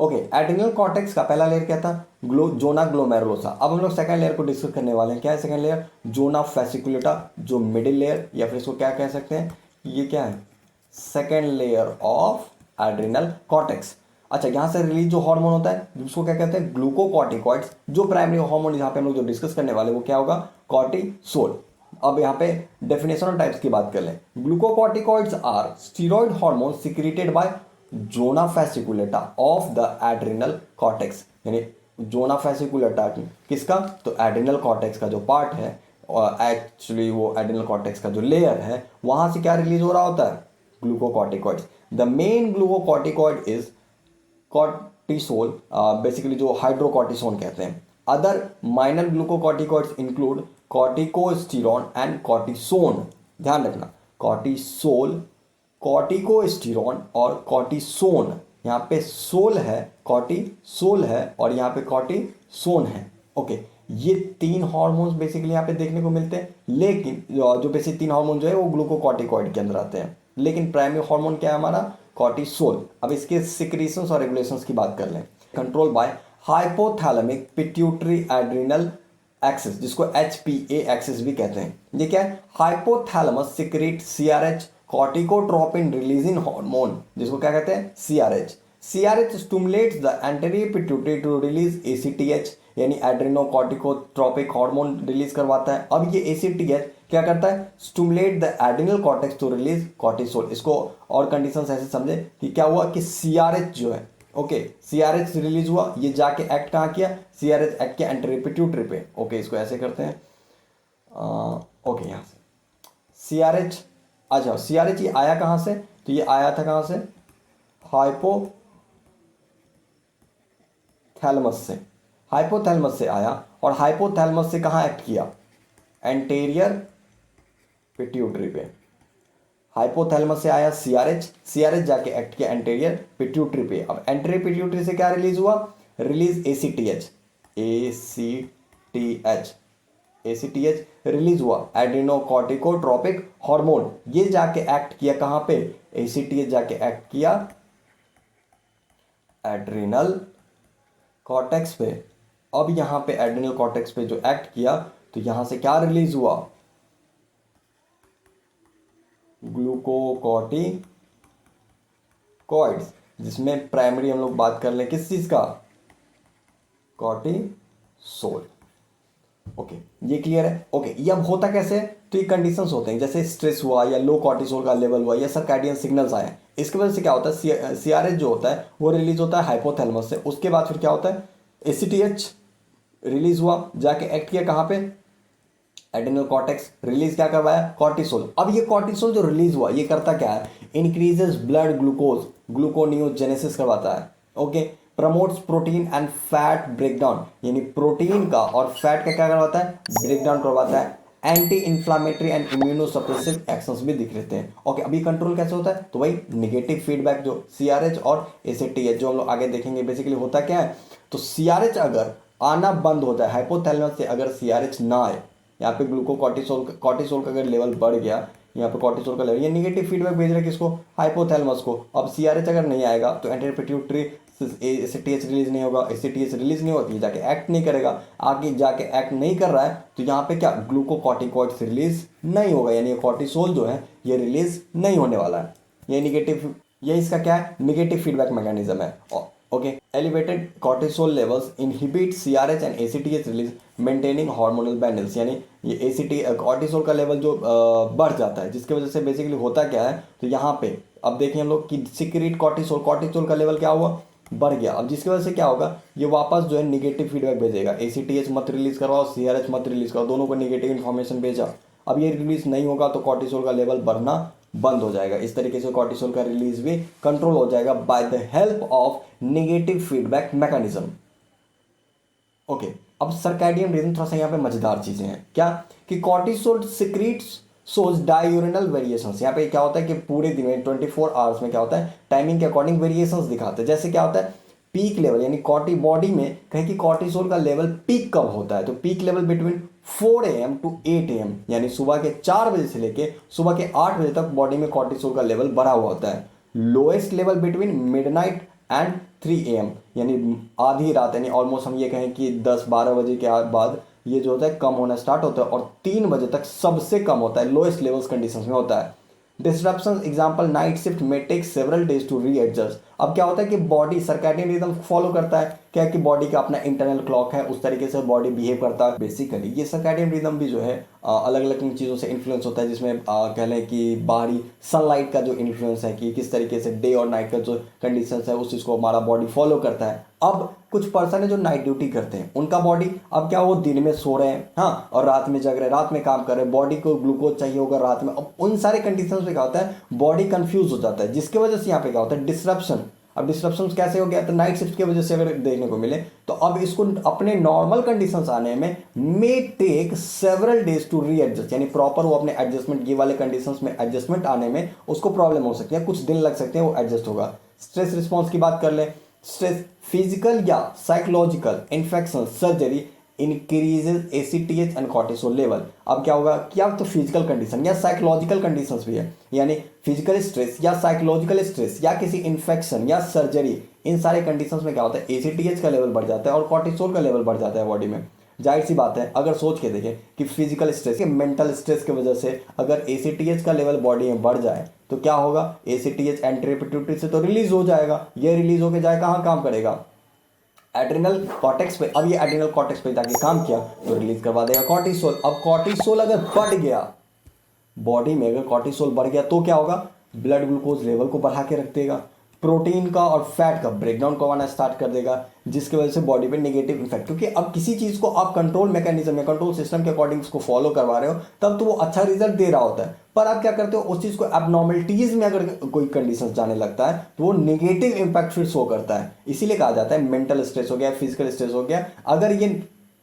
Okay, adrenal cortex का पहला layer क्या था? Zona glomerulosa. अब हम लोग सेकंड लेयर को डिस्कस करने वाले हैं। क्या है सेकंड लेयर? जोना फेसिकुलेटा, जो मिडिल लेयर, या फिर इसको क्या कह सकते हैं, ये क्या है? Second layer of adrenal cortex. अच्छा, यहाँ से रिलीज जो हार्मोन होता है उसको क्या कहते हैं? ग्लूकोकॉर्टिकॉइड्स। जो प्राइमरी हार्मोन यहाँ पे हम लोग जो डिस्कस करने वाले वो क्या होगा? कॉर्टिसोल। अब यहाँ पे डेफिनेशन और टाइप्स की बात कर लें। Glucocorticoids are steroid hormone secreted by zona fasciculata of the adrenal cortex. यानी जोना फेसिकुलेटा किसका? तो एड्रिनल कॉर्टेक्स का जो पार्ट है, और एक्चुअली वो एड्रिनल कॉर्टेक्स का जो लेयर है, वहां से क्या रिलीज हो रहा होता है? Glucocorticoids. The main glucocorticoid is cortisol, basically जो हाइड्रोकॉर्टिसोन कहते हैं। Other minor glucocorticoids include कॉर्टिकोस्टेरॉन and cortisone. ध्यान रखना, कॉर्टिसोल, कॉर्टिकोस्टेरॉन और कॉर्टिसोन। यहाँ पे सोल है, कॉर्टिसोल है, और यहाँ पे कॉर्टिसोन है। ओके, ये तीन हार्मोन्स बेसिकली यहाँ पे देखने को मिलते हैं, लेकिन जो बेसिक तीन हार्मोन जो है वो ग्लूकोकॉर्टिकॉइड के अंदर आते हैं, लेकिन प्राइमरी हार्मोन क्या है हमारा? कॉर्टिसोल। अब इसके सिक्रीशंस और रेगुलेशंस की बात कर लें। Control by hypothalamic pituitary adrenal axis, जिसको HPA एक्सिस भी कहते हैं। ये क्या है? Hypothalamus secrete CRH, corticotropin releasing hormone, जिसको क्या कहते हैं? CRH। CRH stimulates the anterior pituitary to release ACTH, यानी एड्रेनोकॉर्टिकोट्रोपिक हार्मोन रिलीज करवाता है। अब ये ACTH क्या करता है? Stimulate the adrenal cortex to release cortisol. इसको और कंडीशंस ऐसे समझे कि क्या हुआ कि CRH जो है, ओके, CRH रिलीज हुआ, ये जाके एक्ट कहाँ किया? CRH एक्ट किया एंटेरियर पिट्यूटरी पे। ओके, इसको ऐसे करते हैं, ओके, यहाँ से CRH। अच्छा, CRH ये आया कहाँ से? तो ये आया था कहाँ से? हाइपोथैलेमस से। हाइपोथैलेमस से आया, और हाइपोथैलेमस से कहाँ एक्ट किया? एंटेरियर पिट्यूटरी पे। हाइपोथैलेमस से आया CRH, CRH जाके एक्ट किया एंटेरियर पिट्यूटरी पे। अब एंटेरियर पिट्यूटरी से क्या रिलीज हुआ? रिलीज ACTH, ACTH रिलीज हुआ, एड्रेनोकॉर्टिकोट्रोपिक हार्मोन। ये जाके एक्ट किया कहां पे? ACTH जाके एक्ट किया एड्रेनल कॉर्टेक्स पे। अब यहां पे एड्रेनल कॉर्टेक्स पे जो एक्ट किया, तो यहां से क्या रिलीज हुआ? ग्लूकोकॉर्टिकॉइड्स, जिसमें प्राइमरी हम लोग बात कर लें किस चीज का? कॉर्टिसोल। ओके, ये क्लियर है? ओके, ये अब होता कैसे? तो ये कंडीशंस होते हैं, जैसे स्ट्रेस हुआ, या लो कॉर्टिसोल का लेवल हुआ, या सर्कैडियन सिग्नल्स आए, इसकी वजह से क्या होता है? CRH जो होता है वो रिलीज होता है हाइपोथैलेमस से। उसके बाद फिर क्या होता है? ACTH रिलीज हुआ, जाके एक्ट किया कहां पे? Adrenal cortex. रिलीज क्या करवाया? कॉर्टिसोल। अब ये कॉर्टिसोल जो रिलीज हुआ, ये करता क्या है? इंक्रीजेस ब्लड ग्लूकोज, ग्लूकोनियोजेनेसिस करवाता है। Okay, promotes protein and fat breakdown, यानी प्रोटीन का और फैट का क्या करवाता है? ब्रेकडाउन करवाता है। Anti inflammatory and immunosuppressive actions भी दिख रहते हैं। ओके, अभी कंट्रोल कैसे होता है? तो भाई नेगेटिव फीडबैक जो CRH और ACTH जो हम लोग आगे देखेंगे, बेसिकली होता क्या है? तो CRH अगर आना बंद होता है हाइपोथैलेमस से, अगर CRH ना आए, यहाँ पे कॉर्टिसोल का अगर लेवल बढ़ गया, यहाँ पे कॉर्टिसोल का लेवल, ये नेगेटिव फीडबैक भेज रहा है किसको? हाइपोथैलेमस को। अब CRH अगर नहीं आएगा तो एंटेरियर पिट्यूटरी ACTH रिलीज नहीं होगा, ACTH रिलीज नहीं होती, जाके एक्ट नहीं करेगा। आगे जाके एक्ट नहीं कर रहा है, तो यहाँ पे क्या? ग्लूकोकॉर्टिकॉइड्स रिलीज नहीं होगा, यानी कॉर्टिसोल जो है ये रिलीज नहीं होने वाला है। ये नेगेटिव, ये इसका क्या है? नेगेटिव फीडबैक मैकेनिज्म है। Okay, elevated cortisol levels inhibit CRH and ACTH release, maintaining hormonal balance, यानी ये ACT कॉर्टिसोल का लेवल जो बढ़ जाता है, जिसकी वजह से बेसिकली होता क्या है? तो यहाँ पे अब देखिए हम लोग कि सिक्रेट कॉर्टिसोल, कॉर्टिसोल का लेवल क्या हुआ? बढ़ गया। अब जिसकी वजह से क्या होगा? ये वापस जो है निगेटिव फीडबैक भेजेगा, ACTH मत रिलीज करवाओ, CRH मत रिलीज करो, दोनों को निगेटिव इन्फॉर्मेशन भेजा। अब ये रिलीज नहीं होगा तो कॉर्टिसोल का लेवल बढ़ना बंद हो जाएगा। इस तरीके से कॉर्टिसोल का रिलीज भी कंट्रोल हो जाएगा by the help of negative feedback mechanism. Okay, अब सर्कैडियन रिदम थोड़ा सा यहाँ पे मजेदार चीजें हैं। क्या? कि कॉर्टिसोल सिक्रीट्स सोज डाययूरिनल वेरिएशंस। यहाँ पे क्या होता है कि पूरे दिन में 24 आवर्स में क्या होता है? टाइमिंग के अकॉर्डिंग वेरिएशंस दिखाते हैं। जैसे क्या होता है? पीक लेवल, यानी कॉर्टी बॉडी में कहें कि कॉर्टिसोल का लेवल पीक कब होता है? तो peak level between 4 AM to 8 AM, यानी सुबह के 4 बजे से लेके सुबह के 8 बजे तक बॉडी में कॉर्टिसोल का लेवल बढ़ा हुआ होता है। Lowest level between midnight and 3 AM, यानी आधी रात, यानी ऑलमोस्ट हम ये कहें कि 10-12 बजे के बाद ये जो होता है कम होना स्टार्ट होता है और 3 बजे तक सबसे कम होता है, लोएस्ट लेवल्स कंडीशंस में होता है। डिस्ट्रप्शन एग्जांपल नाइट शिफ्ट में take several days to readjust. अब क्या होता है कि बॉडी सर्कैडियन रिदम फॉलो करता है, क्या है कि बॉडी का अपना इंटरनल क्लॉक है, उस तरीके से बॉडी बिहेव करता है। बेसिकली ये सर्कैडियन रिदम भी जो है अलग अलग चीज़ों से इन्फ्लुएंस होता है, जिसमें कह लें कि बाहरी सनलाइट का जो इन्फ्लुएंस है कि किस तरीके से डे और नाइट का जो कंडीशंस है उस चीज़ को हमारा बॉडी फॉलो करता है। अब कुछ पर्सन है जो नाइट ड्यूटी करते हैं, उनका बॉडी अब क्या, वो दिन में सो रहे हैं हाँ और रात में जग रहे हैं, रात में काम कर रहे हैं, बॉडी को ग्लूकोज चाहिए होगा रात में। अब उन सारे कंडीशंस में क्या होता है, बॉडी कंफ्यूज हो जाता है, जिसकी वजह से यहाँ पे क्या होता है, डिस्ट्रप्शन। अब डिस्ट्रप्शन कैसे हो गया, तो नाइट शिफ्ट की वजह से अगर देखने को मिले तो अब इसको अपने नॉर्मल कंडीशंस आने में may take several days to readjust, यानी प्रॉपर वो अपने एडजस्टमेंट ये वाले कंडीशंस में एडजस्टमेंट आने में उसको प्रॉब्लम हो सकती है, कुछ दिन लग सकते हैं वो एडजस्ट होगा। स्ट्रेस रिस्पॉन्स की बात कर ले, स्ट्रेस फिजिकल या psychological infection surgery increases ACTH and cortisol level. अब क्या होगा, क्या तो फिजिकल कंडीशन या साइकोलॉजिकल कंडीशंस भी है, यानी फिजिकल स्ट्रेस या साइकोलॉजिकल स्ट्रेस या किसी इन्फेक्शन या सर्जरी, इन सारे कंडीशंस में क्या होता है, एसीटीएच का लेवल बढ़ जाता है और कॉर्टिसोल का लेवल बढ़ जाता है बॉडी में। जाहिर सी बात है, अगर सोच के देखें कि फिजिकल स्ट्रेस के मेंटल स्ट्रेस की वजह से अगर एसीटीएच का लेवल बॉडी में बढ़ जाए तो क्या होगा, एसीटीएच एंटी पिट्यूटरी से तो रिलीज हो जाएगा, ये रिलीज होकर जाए कहाँ काम करेगा, एड्रिनल कॉर्टेक्स पे। अब ये एड्रिनल कॉर्टेक्स पे जाके काम किया तो रिलीज करवा देगा कॉर्टिसोल। अब कॉर्टिसोल अगर बढ़ गया बॉडी में, अगर कॉर्टिसोल बढ़ गया तो क्या होगा, ब्लड ग्लूकोज लेवल को बढ़ा के रख देगा, प्रोटीन का और फैट का ब्रेकडाउन करवाना स्टार्ट कर देगा, जिसकी वजह से बॉडी पे नेगेटिव इफेक्ट, क्योंकि अब किसी चीज को आप कंट्रोल मैकेनिज्म या कंट्रोल सिस्टम के अकॉर्डिंग उसको फॉलो करवा रहे हो तब तो वो अच्छा रिजल्ट दे रहा होता है। पर आप क्या करते हो, उस चीज को एबनॉर्मलिटीज में अगर कोई कंडीशन जाने लगता है तो वो नेगेटिव इंपैक्ट फिर शो करता है। इसीलिए कहा जाता है मेंटल स्ट्रेस हो गया, फिजिकल स्ट्रेस हो गया, अगर ये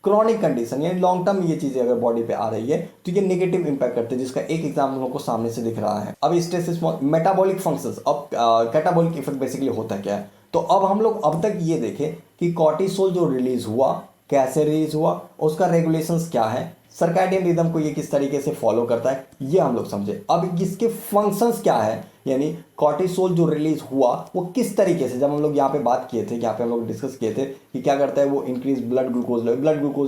क्रॉनिक कंडीशन यानी लॉन्ग टर्म ये चीजें अगर बॉडी पे आ रही है तो ये नेगेटिव इंपैक्ट करते हैं, जिसका एक एग्जाम्पल हमको सामने से दिख रहा है। अब स्ट्रेस मेटाबॉलिक फंक्शंस, अब कैटाबॉलिक इफेक्ट बेसिकली होता क्या है, तो अब हम लोग अब तक ये देखें कि कॉर्टिसोल जो रिलीज हुआ कैसे रिलीज हुआ, उसका रेगुलेशंस क्या है, सर्कैडियन रिदम को ये किस तरीके से फॉलो करता है, ये हम लोग समझे। अब इसके फंक्शंस क्या है, यानी कॉर्टिसोल जो रिलीज हुआ वो किस तरीके से, जब हम लोग यहाँ पे बात किए थे, यहाँ पे हम लोग डिस्कस किए थे कि क्या करता है, वो इंक्रीज ब्लड ग्लूकोज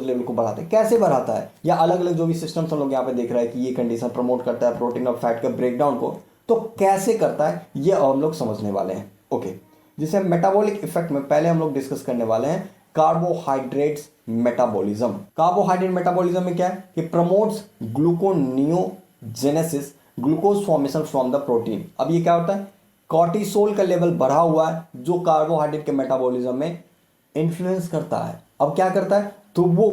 लेवल को बढ़ाता है, कैसे बढ़ाता है, या अलग अलग जो भी सिस्टम्स हम लोग यहाँ पे देख रहे हैं कि ये कंडीशन प्रमोट करता है प्रोटीन और फैट के ब्रेकडाउन को, तो कैसे करता है ये हम लोग समझने वाले हैं। ओके, जिसे मेटाबॉलिक इफेक्ट में पहले हम लोग डिस्कस करने वाले हैं कार्बोहाइड्रेट्स मेटाबॉलिज्म। कार्बोहाइड्रेट मेटाबॉलिज्म में क्या है कि promotes gluconeogenesis, glucose formation from the protein. अब ये क्या होता है, कॉर्टिसोल का लेवल बढ़ा हुआ है जो कार्बोहाइड्रेट के मेटाबॉलिज्म में इन्फ्लुएंस करता है। अब क्या करता है, तो वो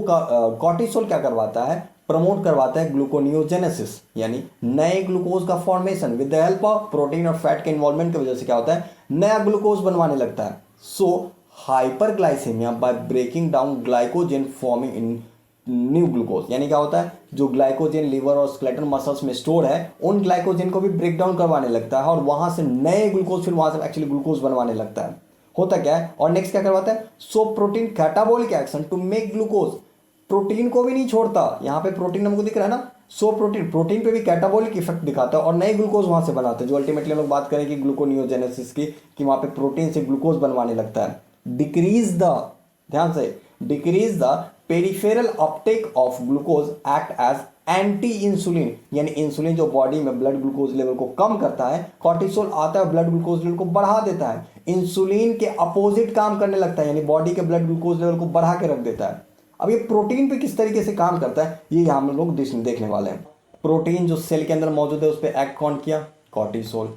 कॉर्टिसोल क्या करवाता है, प्रमोट करवाता है ग्लूकोनियोजेनेसिस, यानी नए ग्लूकोज का formation with the help of protein और फैट के इन्वॉल्वमेंट की वजह से क्या होता है, नया ग्लूकोज बनवाने लगता है। So hyperglycaemia by breaking down glycogen forming in new glucose, यानी क्या होता है, जो ग्लाइकोजन लीवर और स्केलेटल मसल्स में स्टोर है उन ग्लाइकोजन को भी ब्रेक डाउन करवाने लगता है और वहां से नए ग्लूकोज, फिर वहां से एक्चुअली ग्लूकोज बनवाने लगता है। होता क्या है, और नेक्स्ट क्या करवाता है, so protein catabolic action to make glucose, protein को भी नहीं छोड़ता, यहाँ पे प्रोटीन हमको दिख रहा है ना, सो प्रोटीन पे भी कैटाबॉलिक इफेक्ट दिखाता है और नए ग्लूकोज वहां से बनाते हैं, जो अल्टीमेटली हम लोग बात करें कि ग्लूकोनियोजेनेसिस की, कि वहां पे प्रोटीन से ग्लूकोज बनवाने लगता है। डिक्रीज द, ध्यान से, decrease the peripheral uptake of glucose act as anti insulin, यानी इंसुलिन जो बॉडी में ब्लड ग्लूकोज लेवल को कम करता है, कॉर्टिसोल आता है ब्लड ग्लूकोज लेवल को बढ़ा देता है, इंसुलिन के अपोजिट काम करने लगता है, यानी बॉडी के ब्लड ग्लूकोज लेवल को बढ़ा के रख देता है। अब ये प्रोटीन पे किस तरीके से काम करता है ये हम लोग देखने वाले हैं। प्रोटीन जो सेल के अंदर मौजूद है उस पर एक्ट कौन किया, कॉर्टिसोल।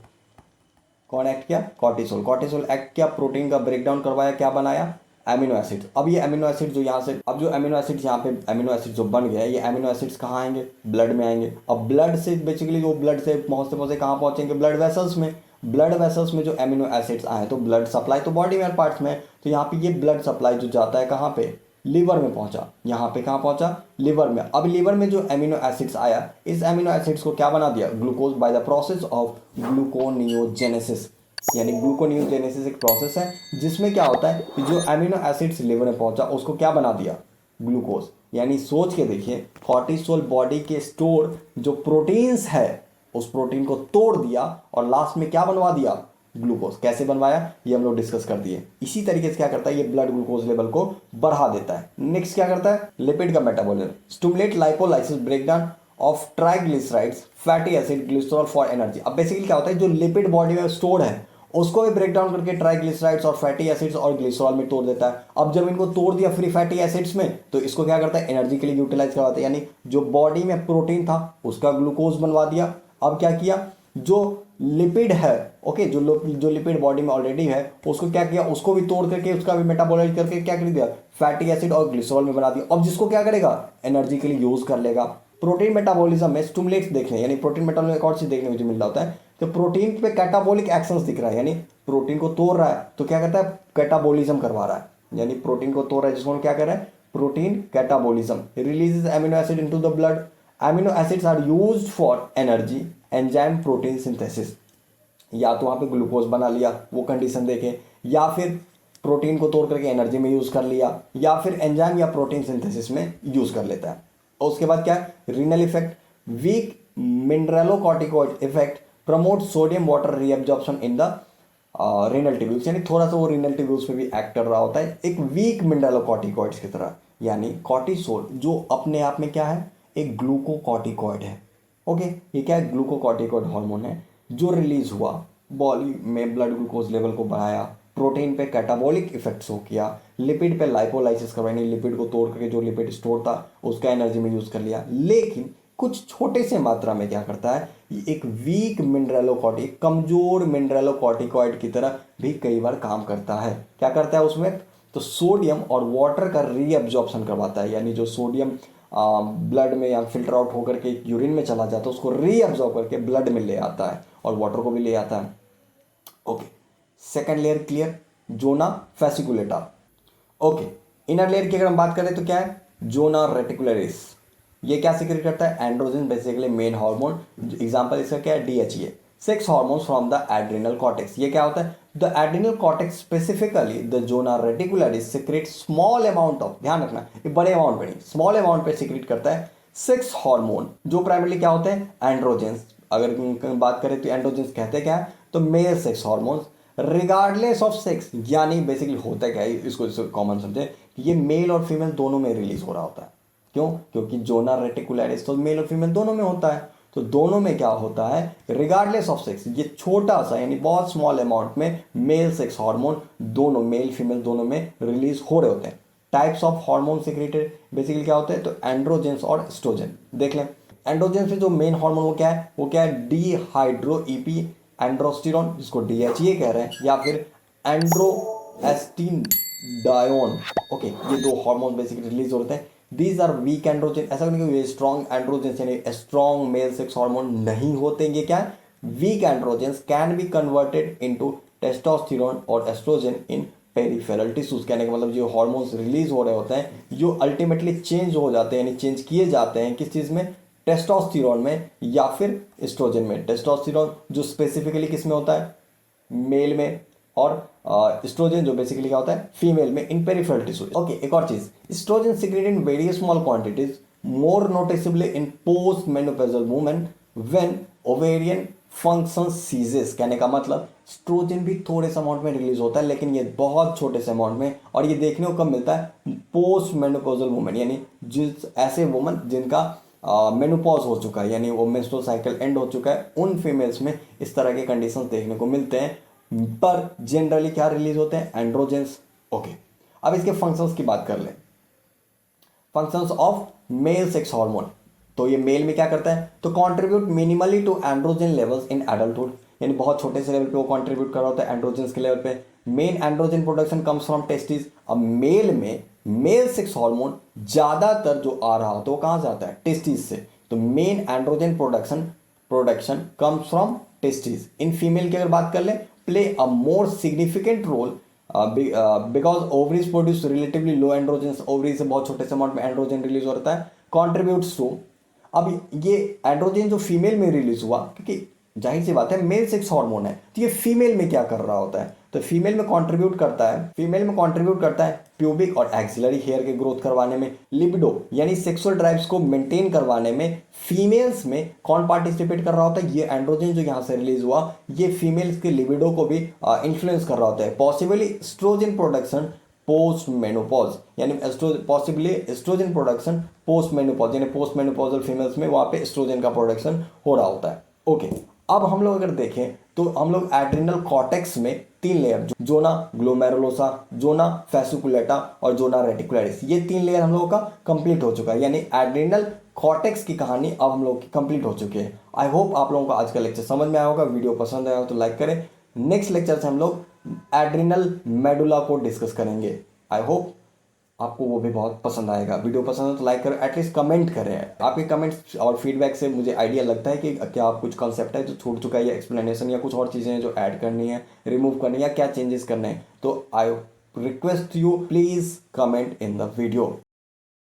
कौन एक्ट किया, कॉर्टिसोल। कॉर्टिसोल एक्ट किया, प्रोटीन का ब्रेकडाउन करवाया, क्या बनाया, एमिनो एसिड। अब ये एमिनो एसिड जो यहाँ से, अब जो एमिनो एसिड यहाँ पे एमिनो एसिड जो बन गया है, ये एमिनो एसिड्स कहाँ आएंगे, ब्लड में आएंगे। अब ब्लड से बेसिकली जो ब्लड से पहुँचते कहाँ पहुँचेंगे, ब्लड वेसल्स में। ब्लड वेसल्स में जो एमिनो एसिड्स आए तो ब्लड सप्लाई तो बॉडी में पार्ट्स में, तो यहाँ पे ये ब्लड सप्लाई जो जाता है कहाँ पे, लीवर में पहुंचा। यहाँ पे कहाँ पहुंचा, लीवर में। अब लीवर में जो एमिनो एसिड्स आया, इस एमिनो एसिड्स को क्या बना दिया, glucose, by the process of gluconeogenesis. यानी ग्लूकोनियोजेनेसिस एक प्रोसेस है जिसमें क्या होता है कि जो एमिनो एसिड्स लीवर में पहुंचा उसको क्या बना दिया, ग्लूकोज। यानी सोच के देखिए, कॉर्टिसोल बॉडी के स्टोर जो प्रोटीन्स है उस प्रोटीन को तोड़ दिया और लास्ट में क्या बनवा दिया, ग्लूकोज। कैसे बनवाया ये हम लोग डिस्कस कर दिए। इसी तरीके से क्या करता है ये ब्लड ग्लूकोज लेवल को बढ़ा देता है। नेक्स्ट क्या करता है लिपिड का metabolism, stimulate lipolysis breakdown of triglycerides fatty acid glycerol for energy. अब बेसिकली क्या होता है जो लिपिड बॉडी में स्टोर्ड है उसको भी ब्रेक डाउन करके ट्राइग्लिसराइड्स और फैटी एसिड्स और ग्लिसरॉल में तोड़ देता है। अब जब इनको तोड़ दिया फ्री फैटी एसिड्स में तो इसको क्या करता है एनर्जी के लिए यूटिलाइज करवाता है, यानी जो बॉडी में प्रोटीन था उसका ग्लूकोज बनवा दिया। अब क्या किया जो लिपिड है ओके जो लिपिड बॉडी में ऑलरेडी है उसको क्या किया उसको भी तोड़ करके उसका भी मेटाबोलाइज करके क्या कर दिया फैटी एसिड और ग्लिसरॉल में बना दिया। अब जिसको क्या करेगा एनर्जी के लिए यूज कर लेगा। प्रोटीन मेटाबॉलिज्म में स्टिमुलेट्स देखने यानी प्रोटीन मेटाबॉलिज्म एक और चीज देखने को मिल रहा होता है तो प्रोटीन पे कैटाबॉलिक एक्शंस दिख रहा है, यानी प्रोटीन को तोड़ रहा है तो क्या करता है कैटाबॉलिज्म करवा रहा है, यानी प्रोटीन को तोड़ रहा है जिसको हम क्या कर रहे हैं protein catabolism. Releases amino acid into the blood, amino acids are used for energy enzyme protein synthesis. या तो वहां पे ग्लूकोज बना लिया वो कंडीशन देखें, या फिर प्रोटीन को तोड़ करके एनर्जी में यूज कर लिया, या फिर एंजाइम या प्रोटीन सिंथेसिस में यूज कर लेता है। और उसके बाद क्या renal effect, weak mineralocorticoid effect promote sodium water reabsorption in the renal tubules, यानी थोड़ा सा वो रीनल ट्यूब्यूल्स पे भी एक्ट कर रहा होता है एक वीक मिनरलोकॉर्टिकॉइड्स की तरह। यानी कॉर्टिसोल जो अपने आप में क्या है एक ग्लूकोकॉर्टिकॉइड है। ओके ये क्या है ग्लूकोकॉर्टिकॉइड हार्मोन है जो रिलीज हुआ बॉडी में ब्लड ग्लूकोज लेवल को बढ़ाया, प्रोटीन पे कैटाबॉलिक इफेक्ट्स हो किया, लिपिड पे लाइपोलाइसिस करवाई, लिपिड को तोड़ करके जो लिपिड स्टोर था उसका एनर्जी में यूज कर लिया। लेकिन कुछ छोटे से मात्रा में क्या करता है ये एक वीक मिनरलोकॉर्टिक कमजोर मिनरलोकॉर्टिकॉइड की तरह भी कई बार काम करता है। क्या करता है उसमें तो सोडियम और वाटर का रीअब्जॉर्प्शन करवाता है, यानी जो सोडियम ब्लड में या फिल्टर आउट होकर के यूरिन में चला जाता है उसको रीअब्जॉर्ब करके ब्लड में ले आता है और वाटर को भी ले आता है। Okay second layer clear, zona fasciculata. Okay inner layer की अगर हम बात करें तो क्या है जोना रेटिकुलरिस, ये क्या सीक्रेट करता है androgen basically main hormone. Example इसका क्या है DHA, sex hormones from the adrenal cortex. ये क्या होता है the adrenal cortex specifically the zona reticularis secrete small amount of, ध्यान रखना ये बड़े अमाउंट पे नहीं स्मॉल अमाउंट पे सीक्रेट करता है सेक्स हार्मोन जो प्राइमरली क्या होते हैं एंड्रोजेंस। अगर बात करें तो एंड्रोजेंस कहते क्या है तो male sex hormones regardless of sex, यानी बेसिकली होता क्या है इसको कॉमन समझे ये मेल और फीमेल दोनों में रिलीज हो रहा होता है। क्यों क्योंकि जोना रेटिकुलरिस तो मेल और फीमेल दोनों में होता है, तो दोनों में क्या होता है रिगार्डलेस ऑफ सेक्स ये छोटा सा यानी बहुत स्मॉल अमाउंट में मेल सेक्स हार्मोन दोनों मेल फीमेल दोनों में रिलीज हो रहे होते हैं। Types of hormone secreted basically क्या होते हैं तो एंड्रोजेंस और एस्ट्रोजन। देख लें एंड्रोजेंस में जो मेन हार्मोन वो क्या है डीहाइड्रो ईपी एंड्रोस्टेरोन जिसको डीएचए कह रहे हैं, या फिर एंड्रोएस्टिनडायोन। ओके ये दो हार्मोन बेसिकली रिलीज होते हैं। दीज आर वीक एंड्रोजन, ऐसा नहीं कि ये स्ट्रॉन्ग एंड्रोजन यानी स्ट्रॉन्ग मेल सेक्स हार्मोन नहीं होते, ये क्या है weak androgens can be converted into testosterone और एस्ट्रोजन इन पेरिफेरल टिश्यूज। कहने का मतलब जो हार्मोन्स रिलीज हो रहे होते हैं जो अल्टीमेटली चेंज हो जाते हैं यानी चेंज किए जाते हैं किस चीज में टेस्टोस्टेरोन में या फिर एस्ट्रोजन में। टेस्टोस्टेरोन जो स्पेसिफिकली किस में होता है मेल में, और एस्ट्रोजन जो बेसिकली क्या होता है फीमेल में इन पेरिफेरल टिश्यूज। ओके एक और चीज oestrogen secreted in very small quantities more noticeably in post menopausal women when ovarian function ceases. कहने का मतलब एस्ट्रोजन भी थोड़े से अमाउंट में रिलीज होता है लेकिन ये बहुत छोटे से अमाउंट में, और ये देखने को कब मिलता है पोस्ट मेनोपॉजल वुमेन यानी जिस ऐसे वुमन जिनका मेनोपॉज हो चुका है यानी वो मेंस्ट्रुअल साइकिल एंड हो चुका है, उन फीमेल्स में इस तरह के कंडीशंस देखने को मिलते हैं। पर जनरली क्या रिलीज होते हैं एंड्रोजेंस। ओके अब इसके फंक्शंस की बात कर लें। Functions of male sex hormone, तो ये मेल में क्या करता है तो contribute minimally to androgen levels in adulthood, यानी बहुत छोटे से लेवल पे वो कंट्रीब्यूट कर रहा होता है एंड्रोजेंस के लेवल पे। Main androgen production comes from testis. अब मेल में मेल सेक्स हार्मोन ज्यादातर जो आ रहा होता है वो कहां से आता है टेस्टिस से, तो main androgen production comes from testis. In female की अगर बात कर ले play a more significant role because ovaries produce relatively low androgens, ovary से बहुत छोटे से अमाउंट में एंड्रोजन रिलीज होता है कॉन्ट्रीब्यूट्स टू। अब ये एंड्रोजन जो फीमेल में रिलीज हुआ क्योंकि जाहिर सी बात है मेल सेक्स हार्मोन है, तो ये फीमेल में क्या कर रहा होता है, तो फीमेल में कंट्रीब्यूट करता है प्यूबिक और एक्सिलरी हेयर के ग्रोथ करवाने में, लिबिडो यानी सेक्सुअल ड्राइव्स को मेंटेन करवाने में फीमेल्स में कौन पार्टिसिपेट कर रहा होता है, ये एंड्रोजन जो यहाँ से रिलीज हुआ ये फीमेल्स के लिबिडो को भी इन्फ्लुएंस कर रहा होता है। Possibly estrogen production post menopause, यानी possibly estrogen production post menopause, यानी पोस्ट मेनोपॉजल फीमेल्स में वहाँ पे एस्ट्रोजन का प्रोडक्शन हो रहा होता है। ओके, अब हम लोग अगर देखें तो हम लोग एड्रिनल कॉर्टेक्स में 3 लेयर, जोना ग्लोमेरुलोसा, जोना फैसिकुलेटा और जोना रेटिकुलरिस, ये 3 लेयर हम लोगों का कंप्लीट हो चुका है, यानी एड्रिनल कॉर्टेक्स की कहानी अब हम लोग की कंप्लीट हो चुकी है। आई होप आप लोगों को आज का लेक्चर समझ में आया होगा। वीडियो पसंद आया हो तो लाइक करें। नेक्स्ट लेक्चर से हम लोग एड्रिनल मेडुला को डिस्कस करेंगे। आई होप आपको वो भी बहुत पसंद आएगा। वीडियो पसंद हो तो लाइक करें, एटलीस्ट कमेंट करें। आपके कमेंट्स और फीडबैक से मुझे आइडिया लगता है कि क्या आप कुछ कॉन्सेप्ट है जो छूट चुका है, या एक्सप्लेनेशन या कुछ और चीज़ें हैं जो ऐड करनी है, रिमूव करनी है, या क्या चेंजेस करने हैं। तो I request you please comment in the video.